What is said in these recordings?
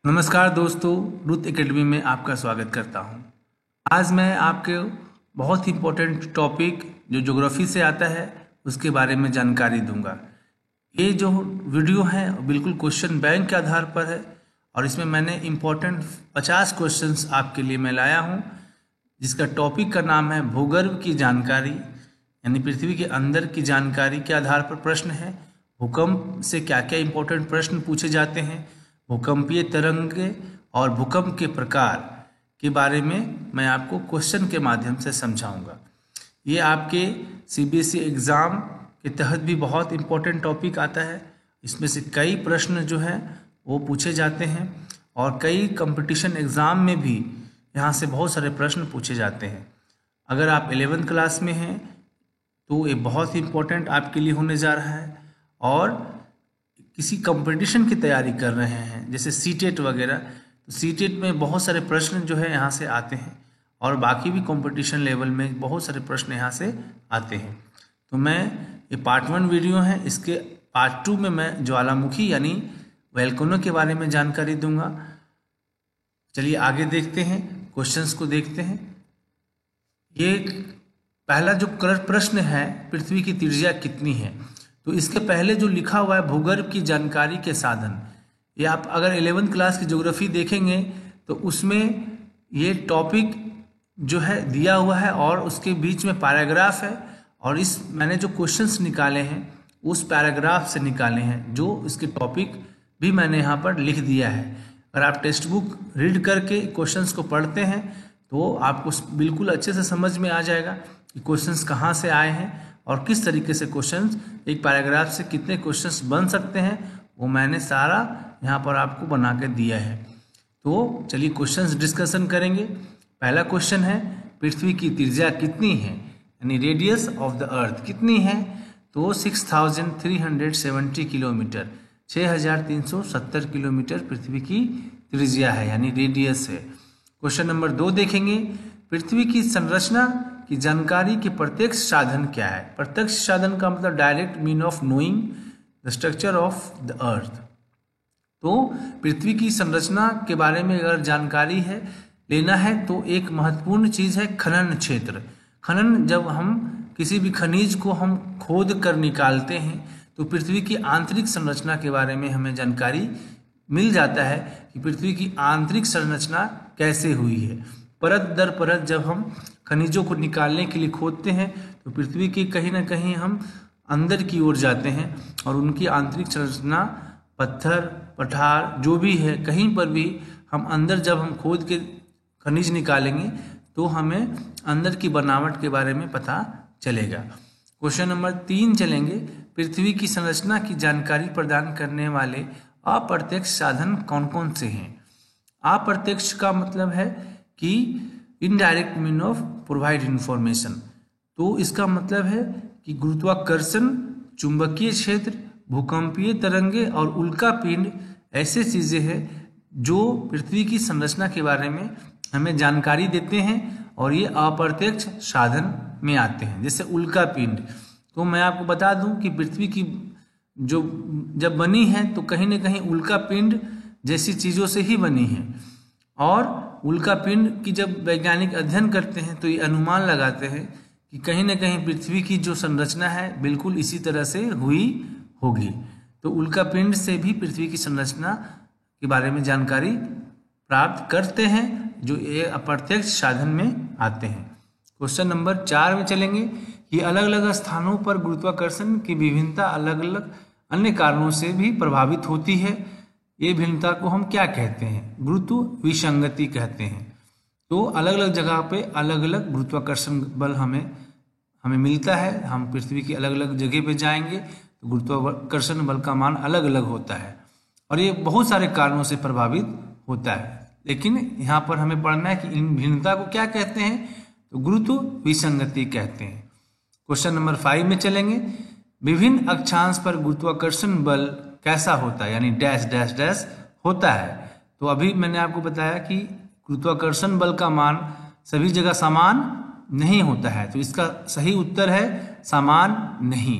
नमस्कार दोस्तों, रुत एकेडमी में आपका स्वागत करता हूं। आज मैं आपके बहुत इम्पोर्टेंट टॉपिक जो ज्योग्राफी से आता है उसके बारे में जानकारी दूंगा। ये जो वीडियो है बिल्कुल क्वेश्चन बैंक के आधार पर है और इसमें मैंने इम्पोर्टेंट 50 क्वेश्चंस आपके लिए मैं लाया हूं, जिसका टॉपिक का नाम है भूगर्भ की जानकारी, यानी पृथ्वी के अंदर की जानकारी के आधार पर प्रश्न है। भूकंप से क्या क्या इम्पोर्टेंट प्रश्न पूछे जाते हैं, भूकंपीय तरंगे और भूकंप के प्रकार के बारे में मैं आपको क्वेश्चन के माध्यम से समझाऊंगा। ये आपके सीबीएसई एग्ज़ाम के तहत भी बहुत इम्पोर्टेंट टॉपिक आता है। इसमें से कई प्रश्न जो है वो पूछे जाते हैं और कई कंपटीशन एग्ज़ाम में भी यहाँ से बहुत सारे प्रश्न पूछे जाते हैं। अगर आप 11th क्लास में हैं तो ये बहुत इम्पोर्टेंट आपके लिए होने जा रहा है। और किसी कंपटीशन की तैयारी कर रहे हैं जैसे सीटेट वगैरह, तो सीटेट में बहुत सारे प्रश्न जो है यहाँ से आते हैं और बाकी भी कंपटीशन लेवल में बहुत सारे प्रश्न यहाँ से आते हैं। तो मैं ये पार्ट 1 वीडियो है, इसके पार्ट 2 में मैं ज्वालामुखी यानी वोल्केनो के बारे में जानकारी दूंगा। चलिए आगे देखते हैं, क्वेश्चंस को देखते हैं। ये पहला जो प्रश्न है, पृथ्वी की त्रिज्या कितनी है, तो इसके पहले जो लिखा हुआ है भूगर्भ की जानकारी के साधन, ये आप अगर 11th क्लास की ज्योग्राफी देखेंगे तो उसमें ये टॉपिक जो है दिया हुआ है और उसके बीच में पैराग्राफ है और इस मैंने जो क्वेश्चंस निकाले हैं उस पैराग्राफ से निकाले हैं, जो इसके टॉपिक भी मैंने यहाँ पर लिख दिया है। अगर आप टेक्स्ट बुक रीड करके क्वेश्चंस को पढ़ते हैं तो आपको बिल्कुल अच्छे से समझ में आ जाएगा कि क्वेश्चंस कहाँ से आए हैं और किस तरीके से क्वेश्चंस, एक पैराग्राफ से कितने क्वेश्चंस बन सकते हैं, वो मैंने सारा यहाँ पर आपको बना के दिया है। तो चलिए क्वेश्चंस डिस्कशन करेंगे। पहला क्वेश्चन है, पृथ्वी की त्रिज्या कितनी है, यानी रेडियस ऑफ द अर्थ कितनी है, तो 6370 किलोमीटर, 6370 किलोमीटर पृथ्वी की त्रिज्या है, यानी रेडियस है। क्वेश्चन नंबर 2 देखेंगे, पृथ्वी की संरचना की जानकारी के प्रत्यक्ष साधन क्या है। प्रत्यक्ष साधन का मतलब direct mean of knowing the structure of the earth. तो पृथ्वी की संरचना के बारे में अगर जानकारी है लेना है तो एक महत्वपूर्ण चीज है खनन क्षेत्र। खनन, जब हम किसी भी खनिज को हम खोद कर निकालते हैं तो पृथ्वी की आंतरिक संरचना के बारे में हमें जानकारी मिल जाता है कि पृथ्वी की आंतरिक संरचना कैसे हुई है। परत दर परत जब हम खनिजों को निकालने के लिए खोदते हैं तो पृथ्वी के कहीं ना कहीं हम अंदर की ओर जाते हैं और उनकी आंतरिक संरचना, पत्थर, पठार जो भी है, कहीं पर भी हम अंदर जब हम खोद के खनिज निकालेंगे तो हमें अंदर की बनावट के बारे में पता चलेगा। क्वेश्चन नंबर 3 चलेंगे, पृथ्वी की संरचना की जानकारी प्रदान करने वाले अप्रत्यक्ष साधन कौन कौन से हैं। अप्रत्यक्ष का मतलब है कि indirect mean of provide information. तो इसका मतलब है कि गुरुत्वाकर्षण, चुंबकीय क्षेत्र, भूकंपीय तरंगे और उल्का पिंड ऐसे चीजें हैं जो पृथ्वी की संरचना के बारे में हमें जानकारी देते हैं और ये अप्रत्यक्ष साधन में आते हैं। जैसे उल्का पिंड, तो मैं आपको बता दूं कि पृथ्वी की जो जब बनी है तो कहीं ना कहीं उल्का पिंड जैसी चीजों से ही बनी है और उल्का पिंड की जब वैज्ञानिक अध्ययन करते हैं तो ये अनुमान लगाते हैं कि कहीं ना कहीं पृथ्वी की जो संरचना है बिल्कुल इसी तरह से हुई होगी। तो उल्का पिंड से भी पृथ्वी की संरचना के बारे में जानकारी प्राप्त करते हैं, जो ये अप्रत्यक्ष साधन में आते हैं। क्वेश्चन नंबर 4 में चलेंगे, ये अलग अलग स्थानों पर गुरुत्वाकर्षण की विभिन्नता अलग अलग अन्य कारणों से भी प्रभावित होती है। ये भिन्नता को हम क्या कहते हैं, गुरुत्व विसंगति कहते हैं। तो अलग अलग जगह पे अलग अलग गुरुत्वाकर्षण बल हमें मिलता है। हम पृथ्वी की अलग अलग जगह पे जाएंगे तो गुरुत्वाकर्षण बल का मान अलग अलग होता है और ये बहुत सारे कारणों से प्रभावित होता है। लेकिन यहाँ पर हमें पढ़ना है कि इन भिन्नता को क्या कहते हैं, तो गुरुत्व विसंगति कहते हैं। क्वेश्चन नंबर 5 में चलेंगे, विभिन्न अक्षांश पर गुरुत्वाकर्षण बल कैसा होता है, यानी डैश डैश डैश होता है। तो अभी मैंने आपको बताया कि गुरुत्वाकर्षण बल का मान सभी जगह समान नहीं होता है, तो इसका सही उत्तर है समान नहीं।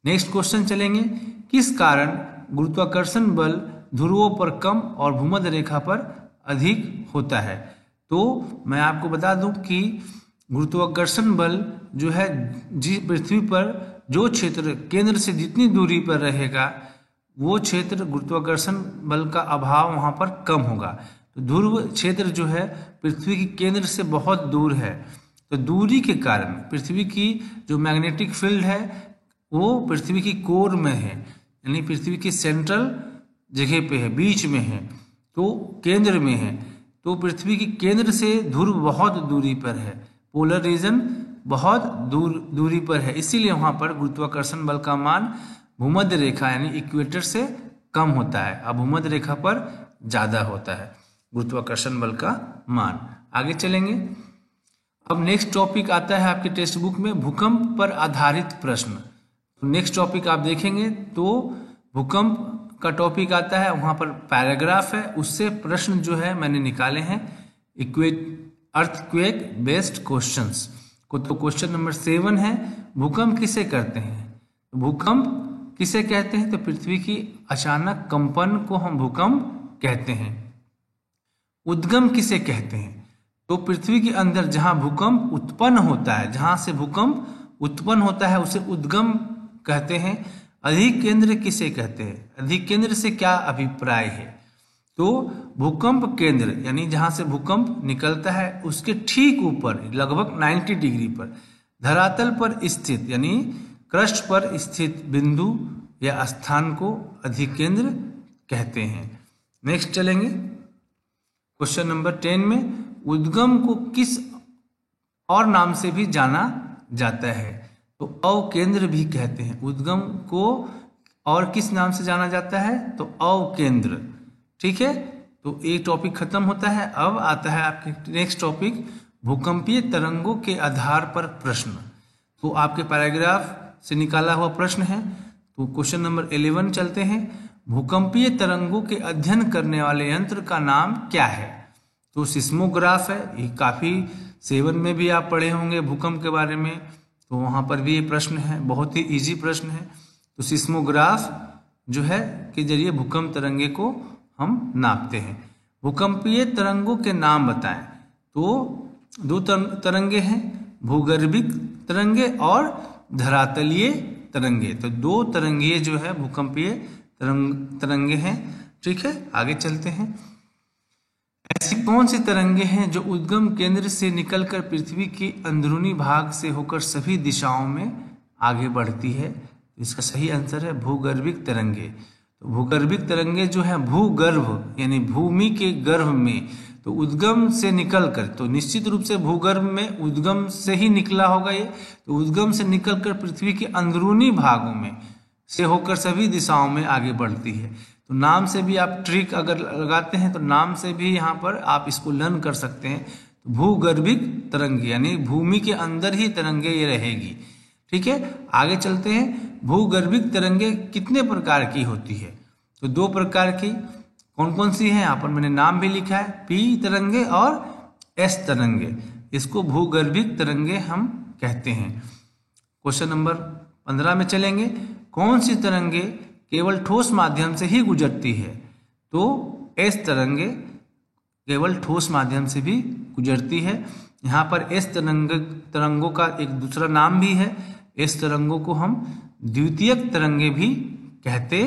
नेक्स्ट क्वेश्चन चलेंगे, किस कारण गुरुत्वाकर्षण बल ध्रुवों पर कम और भूमध्य रेखा पर अधिक होता है। तो मैं आपको बता दूं कि गुरुत्वाकर्षण बल जो है पृथ्वी पर जो क्षेत्र केंद्र से जितनी दूरी पर रहेगा वो क्षेत्र गुरुत्वाकर्षण बल का अभाव वहाँ पर कम होगा। तो ध्रुव क्षेत्र जो है पृथ्वी के केंद्र से बहुत दूर है, तो दूरी के कारण पृथ्वी की जो मैग्नेटिक फील्ड है वो पृथ्वी की कोर में है, यानी पृथ्वी की सेंट्रल जगह पे है, बीच में है, तो केंद्र में है। तो पृथ्वी की केंद्र से ध्रुव बहुत दूरी पर है, पोलर रीजन बहुत दूरी पर है, इसीलिए वहाँ पर गुरुत्वाकर्षण बल का मान भूमध्य रेखा यानी इक्वेटर से कम होता है, अब भूमध्य रेखा पर ज़्यादा होता है गुरुत्वाकर्षण बल का मान। आगे चलेंगे। अब नेक्स्ट टॉपिक आता है आपके टेक्स्ट बुक में भूकंप पर आधारित प्रश्न। तो नेक्स्ट टॉपिक आप देखेंगे तो भूकंप का टॉपिक आता है, वहाँ पर पैराग्राफ है, उससे प्रश्न जो है मैंने निकाले हैं अर्थक्वेक बेस्ड क्वेश्चंस को। तो क्वेश्चन नंबर 7 है, भूकंप किसे कहते हैं? भूकंप किसे कहते हैं? तो पृथ्वी की अचानक कंपन को हम भूकंप कहते हैं। उद्गम किसे कहते हैं? तो पृथ्वी के अंदर जहां भूकंप उत्पन्न होता है, जहां से भूकंप उत्पन्न होता है उसे उद्गम कहते हैं। अधिकेंद्र किसे कहते हैं? अधिकेंद्र से क्या अभिप्राय है? तो भूकंप केंद्र यानी जहां से भूकंप निकलता है उसके ठीक ऊपर लगभग 90 डिग्री पर धरातल पर स्थित यानी क्रस्ट पर स्थित बिंदु या स्थान को अधिकेंद्र कहते हैं। नेक्स्ट चलेंगे क्वेश्चन नंबर 10 में, उद्गम को किस और नाम से भी जाना जाता है? तो अवकेंद्र भी कहते हैं। उद्गम को और किस नाम से जाना जाता है? तो अवकेंद्र। ठीक है, तो एक टॉपिक खत्म होता है। अब आता है आपके नेक्स्ट टॉपिक भूकंपीय तरंगों के आधार पर प्रश्न। तो आपके पैराग्राफ से निकाला हुआ प्रश्न है। तो क्वेश्चन नंबर 11 चलते हैं, भूकंपीय तरंगों के अध्ययन करने वाले यंत्र का नाम क्या है? तो सिस्मोग्राफ है, ये काफ़ी 7 में भी आप पढ़े होंगे भूकंप के बारे में, तो वहाँ पर भी ये प्रश्न है, बहुत ही इजी प्रश्न है। तो सिस्मोग्राफ जो है के जरिए भूकंप तरंगे को हम नापते हैं। भूकंपीय तरंगों के नाम बताएं। तो 2 तरंगे हैं, भूगर्भिक तरंगे और धरातलीय तरंगे। तो 2 तरंगीय जो है भूकंपीय तरंगे हैं। ठीक है, आगे चलते हैं। ऐसी कौन सी तरंगे हैं जो उद्गम केंद्र से निकलकर पृथ्वी के अंदरूनी भाग से होकर सभी दिशाओं में आगे बढ़ती है? इसका सही आंसर है भूगर्भिक तरंगे। तो भूगर्भिक तरंगे जो है भूगर्भ यानी भूमि के गर्भ में, तो उद्गम से निकलकर, तो निश्चित रूप से भूगर्भ में उद्गम से ही निकला होगा ये, तो उद्गम से निकलकर पृथ्वी के अंदरूनी भागों में से होकर सभी दिशाओं में आगे बढ़ती है। तो नाम से भी आप ट्रिक अगर लगाते हैं तो नाम से भी यहाँ पर आप इसको लर्न कर सकते हैं। तो भूगर्भिक तरंगे यानी भूमि के अंदर ही तरंगे ये रहेगी। ठीक है, आगे चलते हैं। भूगर्भिक तरंगे कितने प्रकार की होती है? तो 2 प्रकार की। कौन कौन सी है? यहाँ पर मैंने नाम भी लिखा है, पी तरंगे और एस तरंगे। इसको भूगर्भिक तरंगे हम कहते हैं। क्वेश्चन नंबर 15 में चलेंगे, कौन सी तरंगे केवल ठोस माध्यम से ही गुजरती है? तो एस तरंगे केवल ठोस माध्यम से भी गुजरती है। यहाँ पर एस तरंगों का एक दूसरा नाम भी है। एस तरंगों को हम द्वितीयक तरंगे भी कहते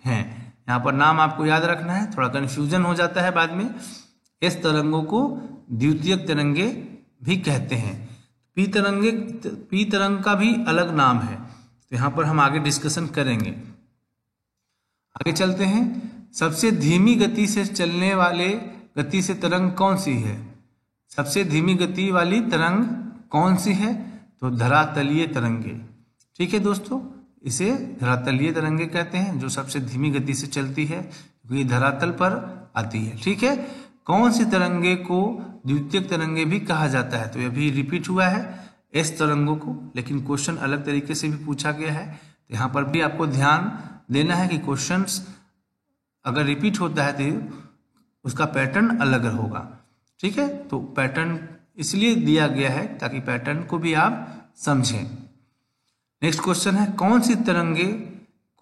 हैं। यहाँ पर नाम आपको याद रखना है, थोड़ा कंफ्यूजन हो जाता है बाद में। एस तरंगों को द्वितीयक तरंगे भी कहते हैं। पी तरंग का भी अलग नाम है, तो यहाँ पर हम आगे डिस्कशन करेंगे। आगे चलते हैं। सबसे धीमी गति से चलने वाले गति से तरंग कौन सी है? सबसे धीमी गति वाली तरंग कौन सी है? तो धरातलीय तरंगे। ठीक है दोस्तों, इसे धरातलीय तरंगे कहते हैं, जो सबसे धीमी गति से चलती है, क्योंकि धरातल पर आती है। ठीक है, कौन सी तरंगे को द्वितीयक तरंगे भी कहा जाता है? तो यह भी रिपीट हुआ है एस तरंगों को, लेकिन क्वेश्चन अलग तरीके से भी पूछा गया है। तो यहाँ पर भी आपको ध्यान देना है कि क्वेश्चंस अगर रिपीट होता है तो उसका पैटर्न अलग होगा। ठीक है, तो पैटर्न इसलिए दिया गया है ताकि पैटर्न को भी आप समझें। नेक्स्ट क्वेश्चन है, कौन सी तरंगे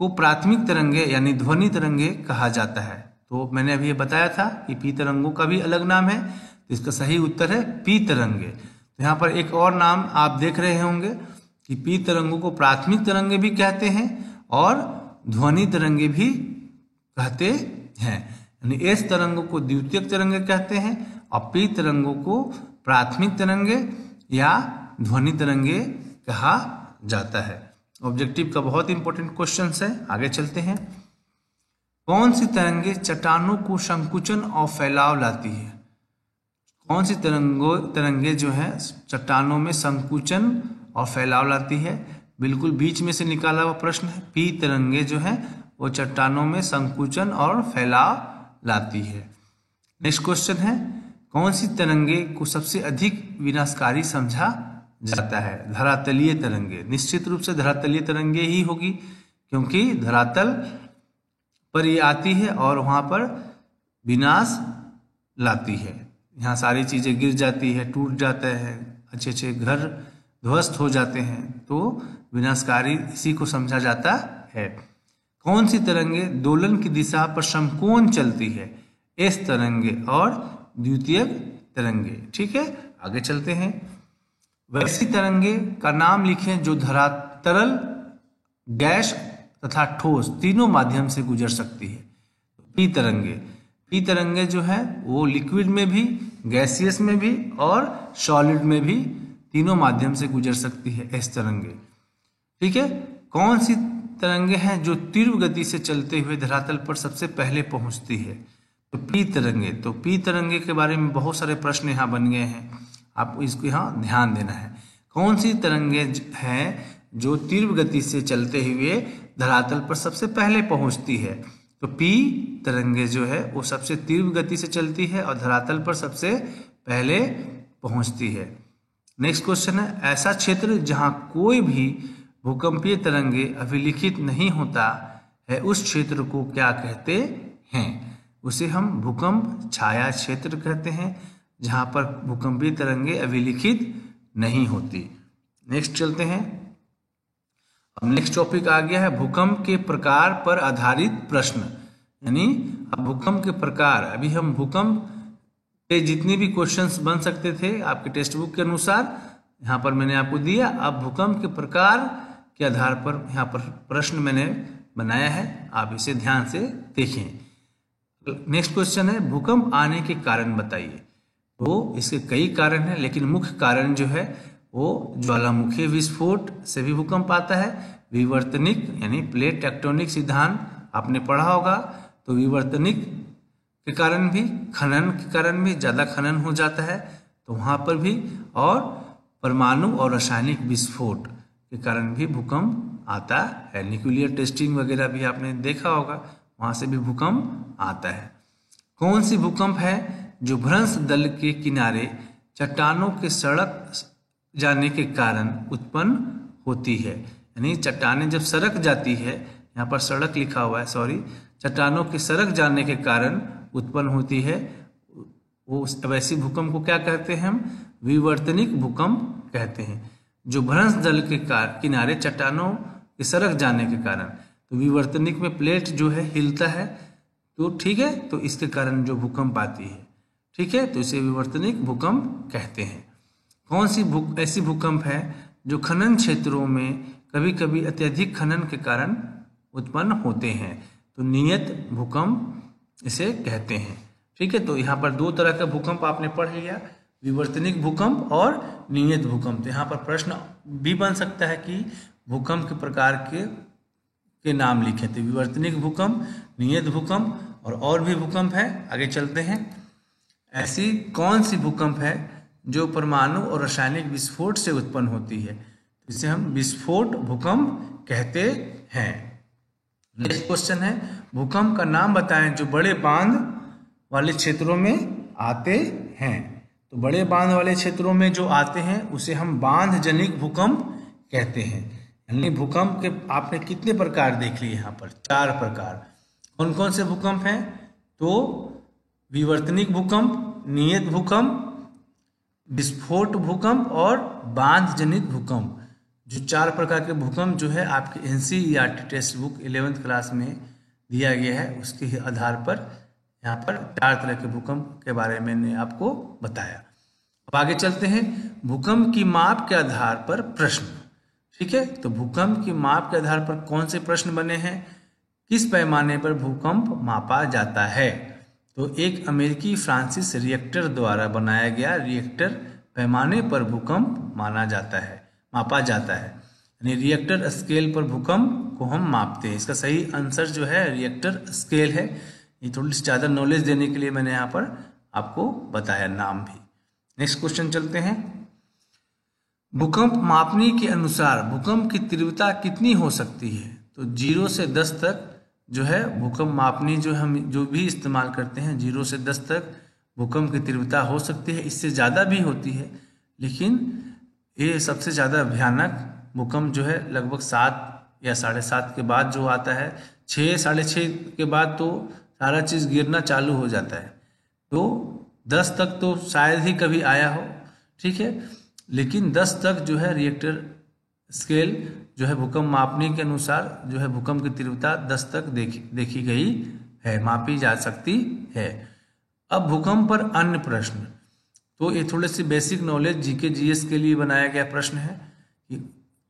को प्राथमिक तरंगे यानी ध्वनि तरंगे कहा जाता है? तो मैंने अभी ये बताया था कि पी तरंगों का भी अलग नाम है, तो इसका सही उत्तर है पी तरंगे। तो यहाँ पर एक और नाम आप देख रहे होंगे कि पी तरंगों को प्राथमिक तरंगे भी कहते हैं और ध्वनि तरंगे भी कहते हैं। यानी एस तरंगों को द्वितीयक तरंगे कहते हैं और पी तरंगों को प्राथमिक तरंगे या ध्वनि तरंगे कहा जाता है। ऑब्जेक्टिव का बहुत इंपॉर्टेंट क्वेश्चन है, आगे चलते हैं। कौन सी तरंगे चट्टानों को संकुचन और फैलाव लाती है? कौन सी तरंगे जो है चट्टानों में संकुचन और फैलाव लाती है? बिल्कुल बीच में से निकाला हुआ प्रश्न है। पी तरंगे जो है वो चट्टानों में संकुचन और फैलाव लाती है। नेक्स्ट क्वेश्चन है, कौन सी तरंगे को सबसे अधिक विनाशकारी समझा जाता है? धरातलीय तरंगे। निश्चित रूप से धरातलीय तरंगे ही होगी, क्योंकि धरातल पर ये आती है और वहां पर विनाश लाती है। यहाँ सारी चीजें गिर जाती है, टूट जाता है, अच्छे अच्छे घर ध्वस्त हो जाते हैं, तो विनाशकारी इसी को समझा जाता है। कौन सी तरंगे दोलन की दिशा पर समकोण चलती है? एस तरंगे और द्वितीयक तरंगे। ठीक है, आगे चलते हैं। वैसी तरंगे का नाम लिखें जो तरल, गैस तथा ठोस तीनों माध्यम से गुजर सकती है। पी तरंगे। पी तरंगे जो है वो लिक्विड में भी, गैसियस में भी और सॉलिड में भी तीनों माध्यम से गुजर सकती है एस तरंगे। ठीक है, कौन सी तरंगे हैं जो तीव्र गति से चलते हुए धरातल पर सबसे पहले पहुंचती है? तो पी तरंगे। तो पी तरंगे के बारे में बहुत सारे प्रश्न यहाँ बन गए हैं, आपको इसको यहाँ ध्यान देना है। कौन सी तरंगे हैं जो तीव्र गति से चलते हुए धरातल पर सबसे पहले पहुंचती है? तो पी तरंगे जो है वो सबसे तीव्र गति से चलती है और धरातल पर सबसे पहले पहुंचती है। नेक्स्ट क्वेश्चन है, ऐसा क्षेत्र जहां कोई भी भूकंपीय तरंगे अभिलिखित नहीं होता है, उस क्षेत्र को क्या कहते हैं? उसे हम भूकंप छाया क्षेत्र कहते हैं, जहां पर भूकंपीय तरंगे अभिलिखित नहीं होती। नेक्स्ट चलते हैं। अब नेक्स्ट टॉपिक आ गया है भूकंप के प्रकार पर आधारित प्रश्न। यानी अब भूकंप के प्रकार, अभी हम भूकंप के जितने भी क्वेश्चंस बन सकते थे आपके टेक्स्ट बुक के अनुसार यहाँ पर मैंने आपको दिया। अब भूकंप के प्रकार के आधार पर यहाँ पर प्रश्न मैंने बनाया है, आप इसे ध्यान से देखें। नेक्स्ट क्वेश्चन है, भूकंप आने के कारण बताइए। तो इसके कई कारण हैं, लेकिन मुख्य कारण जो है वो ज्वालामुखी विस्फोट से भी भूकंप आता है। विवर्तनिक यानी प्लेट टेक्टोनिक सिद्धांत आपने पढ़ा होगा, तो विवर्तनिक के कारण भी, खनन के कारण भी, ज्यादा खनन हो जाता है तो वहां पर भी, और परमाणु और रासायनिक विस्फोट के कारण भी भूकंप आता है। न्यूक्लियर टेस्टिंग वगैरह भी आपने देखा होगा, वहां से भी भूकंप आता है। कौन सी भूकंप है जो भ्रंश दल के किनारे चट्टानों के सड़क जाने के कारण उत्पन्न होती है? यानी चट्टानें जब सरक जाती है, यहाँ पर सड़क लिखा हुआ है, सॉरी, चट्टानों के सरक जाने के कारण उत्पन्न होती है, वो वैसी भूकंप को क्या कहते हैं? हम विवर्तनिक भूकंप कहते हैं। जो भ्रंश दल के किनारे चट्टानों के सरक जाने के कारण, तो विवर्तनिक में प्लेट जो है हिलता है, तो ठीक है, तो इसके कारण जो भूकंप आती है, ठीक है, तो इसे विवर्तनिक भूकंप कहते हैं। कौन सी ऐसी भूकंप है जो खनन क्षेत्रों में कभी कभी अत्यधिक खनन के कारण उत्पन्न होते हैं? तो नियत भूकंप इसे कहते हैं। ठीक है, तो यहाँ पर दो तरह का भूकंप आपने पढ़ लिया, विवर्तनिक भूकंप और नियत भूकंप। तो यहाँ पर प्रश्न भी बन सकता है कि भूकंप के प्रकार के नाम लिखे थे, विवर्तनिक भूकंप, नियत भूकंप और भी भूकंप है। आगे चलते हैं। ऐसी कौन सी भूकंप है जो परमाणु और रासायनिक विस्फोट से उत्पन्न होती है? इसे हम विस्फोट भूकंप कहते हैं। नेक्स्ट क्वेश्चन है, भूकंप का नाम बताएं जो बड़े बांध वाले क्षेत्रों में आते हैं। तो बड़े बांध वाले क्षेत्रों में जो आते हैं उसे हम बांध जनित भूकंप कहते हैं। यानी भूकंप के आपने कितने प्रकार देख लिए यहाँ पर? 4 प्रकार। कौन कौन से भूकंप हैं? तो विवर्तनिक भूकंप, नियत भूकंप, विस्फोट भूकंप और बांध जनित भूकंप। जो 4 प्रकार के भूकंप जो है आपके NCERT text book 11th class में दिया गया है, उसके आधार पर यहाँ पर 4 तरह के भूकंप के बारे में मैंने आपको बताया। अब आगे चलते हैं, भूकंप की माप के आधार पर प्रश्न। ठीक है, तो भूकंप की माप के आधार पर कौन से प्रश्न बने हैं? किस पैमाने पर भूकंप मापा जाता है? तो एक अमेरिकी फ्रांसिस रिएक्टर द्वारा बनाया गया रिएक्टर पैमाने पर भूकंप मापा जाता है। यानी रिएक्टर स्केल पर भूकंप को हम मापते हैं। इसका सही आंसर जो है रिएक्टर स्केल है। ये थोड़ी सी ज़्यादा नॉलेज देने के लिए मैंने यहाँ पर आपको बताया नाम भी। नेक्स्ट क्वेश्चन चलते हैं, भूकंप मापने के अनुसार भूकंप की तीव्रता कितनी हो सकती है? तो 0 से 10 तक जो है भूकंप मापनी जो हम जो भी इस्तेमाल करते हैं, 0 से 10 तक भूकंप की तीव्रता हो सकती है। इससे ज़्यादा भी होती है, लेकिन ये सबसे ज़्यादा भयानक भूकंप जो है लगभग 7 या 7.5 के बाद जो आता है, 6 6.5 के बाद तो सारा चीज़ गिरना चालू हो जाता है। तो 10 तक तो शायद ही कभी आया हो, ठीक है, लेकिन 10 तक जो है रिएक्टर स्केल जो है भूकंप मापने के अनुसार जो है भूकंप की तीव्रता 10 तक देखी गई है, मापी जा सकती है। अब भूकंप पर अन्य प्रश्न, तो ये थोड़े से बेसिक नॉलेज जीके जीएस के लिए बनाया गया प्रश्न है कि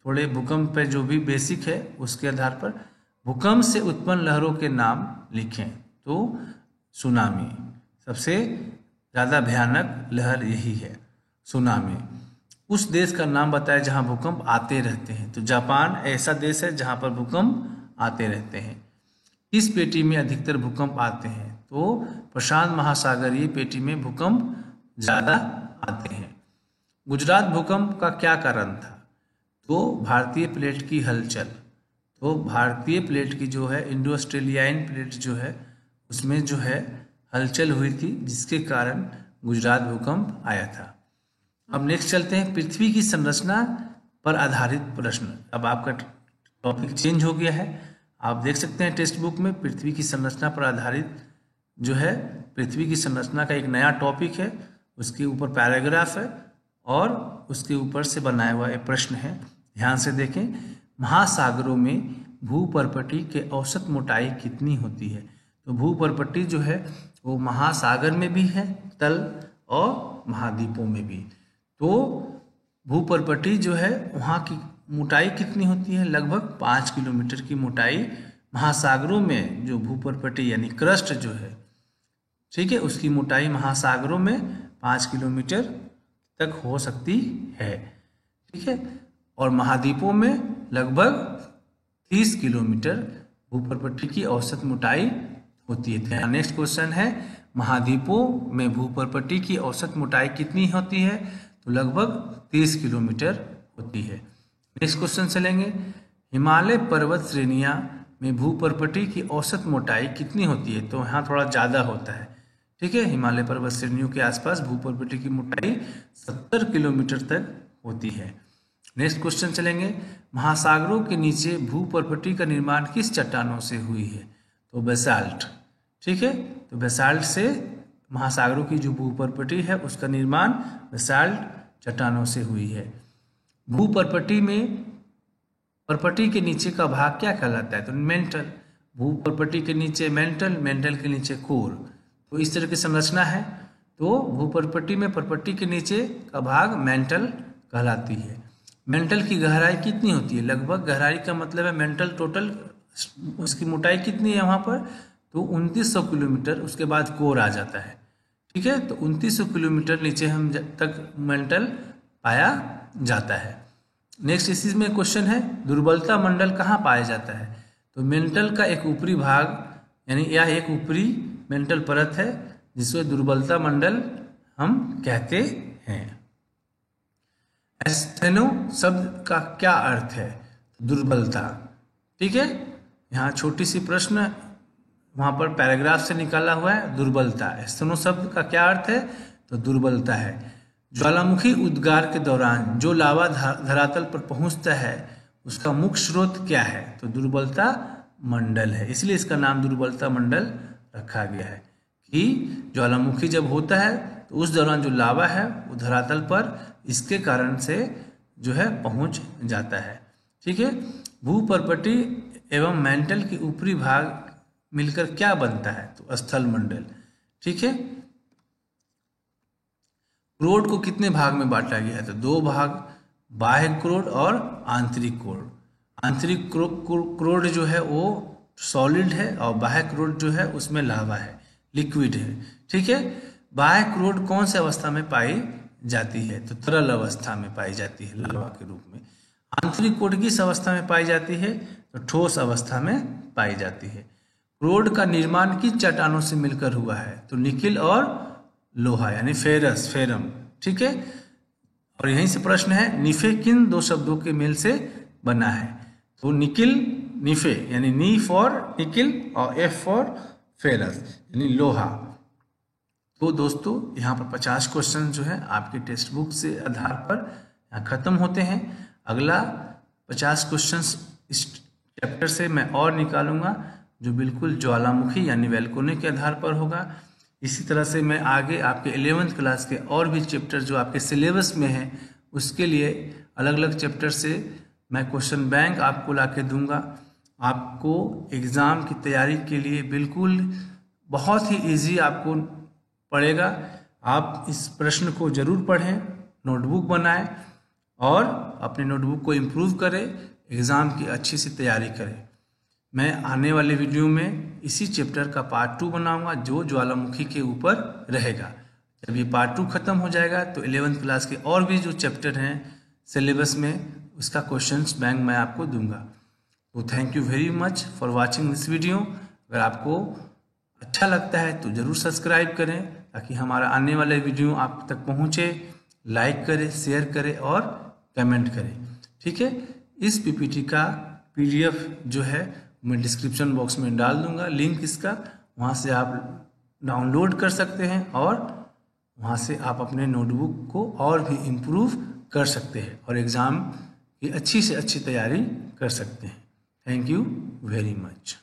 थोड़े भूकंप पे जो भी बेसिक है उसके आधार पर भूकंप से उत्पन्न लहरों के नाम लिखें। तो सुनामी सबसे ज़्यादा भयानक लहर यही है, सुनामी। उस देश का नाम बताया जहां भूकंप आते रहते हैं। तो जापान ऐसा देश है जहां पर भूकंप आते रहते हैं। किस पेटी में अधिकतर भूकंप आते हैं? तो प्रशांत महासागरीय पेटी में भूकंप ज़्यादा आते हैं। गुजरात भूकंप का क्या कारण था? तो भारतीय प्लेट की हलचल। तो भारतीय प्लेट की जो है इंडो ऑस्ट्रेलियाइन प्लेट जो है उसमें जो है हलचल हुई थी, जिसके कारण गुजरात भूकंप आया था। अब नेक्स्ट चलते हैं, पृथ्वी की संरचना पर आधारित प्रश्न। अब आपका टॉपिक चेंज हो गया है, आप देख सकते हैं टेक्स्ट बुक में पृथ्वी की संरचना पर आधारित जो है पृथ्वी की संरचना का एक नया टॉपिक है, उसके ऊपर पैराग्राफ है और उसके ऊपर से बनाया हुआ एक प्रश्न है। ध्यान से देखें, महासागरों में भूपर्पटी के औसत मोटाई कितनी होती है? तो भूपर्पटी जो है वो महासागर में भी है तल और महाद्वीपों में भी। तो भूपर्पटी जो है वहाँ की मोटाई कितनी होती है? लगभग 5 किलोमीटर की मोटाई महासागरों में जो भूपर्पटी यानी क्रस्ट जो है, ठीक है, उसकी मोटाई महासागरों में 5 किलोमीटर तक हो सकती है, ठीक है, और महाद्वीपों में लगभग 30 किलोमीटर भूपर्पटी की औसत मोटाई होती है। नेक्स्ट क्वेश्चन है, महाद्वीपों में भूपर्पटी की औसत मोटाई कितनी होती है? तो लगभग 30 किलोमीटर होती है। नेक्स्ट क्वेश्चन चलेंगे, हिमालय पर्वत श्रेणियां में भूपर्पटी की औसत मोटाई कितनी होती है? तो यहाँ थोड़ा ज़्यादा होता है, ठीक है, हिमालय पर्वत श्रेणियों के आसपास भूपर्पटी की मोटाई 70 किलोमीटर तक होती है। नेक्स्ट क्वेश्चन चलेंगे, महासागरों के नीचे भूपर्पटी का निर्माण किस चट्टानों से हुई है? तो बेसाल्ट, ठीक है, तो बेसाल्ट से महासागरों की जो भूपर्पटी है उसका निर्माण बेसाल्ट चट्टानों से हुई है। भूपर्पटी में पर्पटी के नीचे का भाग क्या कहलाता है? तो मेंटल। भूपर्पटी के नीचे मेंटल, मेंटल के नीचे कोर। तो इस तरह की संरचना है। तो भूपर्पटी में पर्पटी के नीचे का भाग मेंटल कहलाती है। मेंटल की गहराई कितनी होती है? लगभग गहराई का मतलब है मेंटल टोटल उसकी मोटाई कितनी है वहाँ पर? तो 2900 किलोमीटर। उसके बाद कोर आ जाता है, ठीक है, तो 2900 किलोमीटर नीचे हम तक मेंटल पाया जाता है। नेक्स्ट इसी में क्वेश्चन है, दुर्बलता मंडल कहाँ पाया जाता है? तो मेंटल का एक ऊपरी भाग यानी यह एक ऊपरी मेंटल परत है जिसको दुर्बलता मंडल हम कहते हैं। एस्थेनो शब्द का क्या अर्थ है? दुर्बलता, ठीक है, यहाँ छोटी सी प्रश्न वहाँ पर पैराग्राफ से निकाला हुआ है, दुर्बलता। एस्थेनो शब्द का क्या अर्थ है? तो दुर्बलता है। ज्वालामुखी उद्गार के दौरान जो लावा धरातल पर पहुंचता है उसका मुख्य स्रोत क्या है? तो दुर्बलता मंडल है, इसलिए इसका नाम दुर्बलता मंडल रखा गया है कि ज्वालामुखी जब होता है तो उस दौरान जो लावा है वो धरातल पर इसके कारण से जो है पहुंच जाता है, ठीक है। भूपर्पटी एवं मेंटल के ऊपरी भाग मिलकर क्या बनता है? तो स्थल मंडल। ठीक है। क्रोड को कितने भाग में बांटा गया है? तो 2 भाग, बाह्य क्रोड और आंतरिक क्रोड। आंतरिक क्रोड जो है वो सॉलिड है और बाह्य क्रोड जो है उसमें लावा है, लिक्विड है। ठीक है। बाह्य क्रोड कौन से अवस्था में पाई जाती है? तो तरल अवस्था में पाई जाती है, लावा के रूप में। आंतरिक क्रोड किस अवस्था में पाई जाती है? तो ठोस अवस्था में पाई जाती है। क्रोड का निर्माण किस चट्टानों से मिलकर हुआ है? तो निकिल और लोहा यानी फेरस, फेरम। ठीक है। और यहीं से प्रश्न है, निफे किन 2 शब्दों के मेल से बना है? तो निकिल, निफे यानी नी फॉर निकिल और एफ फॉर फेरस यानी लोहा। तो दोस्तों यहाँ पर 50 क्वेश्चन जो है आपके टेक्स्ट बुक से आधार पर यहाँ खत्म होते हैं। अगला 50 क्वेश्चन इस चैप्टर से मैं और निकालूंगा जो बिल्कुल ज्वालामुखी यानी वैल्कोने के आधार पर होगा। इसी तरह से मैं आगे आपके 11th क्लास के और भी चैप्टर जो आपके सिलेबस में है उसके लिए अलग अलग चैप्टर से मैं क्वेश्चन बैंक आपको ला के दूंगा। आपको एग्ज़ाम की तैयारी के लिए बिल्कुल बहुत ही इजी आपको पड़ेगा। आप इस प्रश्न को ज़रूर पढ़ें, नोटबुक बनाएं और अपने नोटबुक को इम्प्रूव करें, एग्ज़ाम की अच्छी सी तैयारी करें। मैं आने वाले वीडियो में इसी चैप्टर का पार्ट 2 बनाऊंगा जो ज्वालामुखी के ऊपर रहेगा। जब ये पार्ट 2 खत्म हो जाएगा तो 11th क्लास के और भी जो चैप्टर हैं सिलेबस में उसका क्वेश्चंस बैंक मैं आपको दूंगा। तो thank you very much for watching this video. अगर आपको अच्छा लगता है तो ज़रूर सब्सक्राइब करें ताकि हमारा आने वाला वीडियो आप तक पहुँचे। लाइक करें, शेयर करें और कमेंट करें। ठीक है। इस पीपीटी का PDF जो है मैं डिस्क्रिप्शन बॉक्स में डाल दूंगा लिंक इसका, वहाँ से आप डाउनलोड कर सकते हैं और वहाँ से आप अपने नोटबुक को और भी इम्प्रूव कर सकते हैं और एग्ज़ाम की अच्छी से अच्छी तैयारी कर सकते हैं। Thank you very much.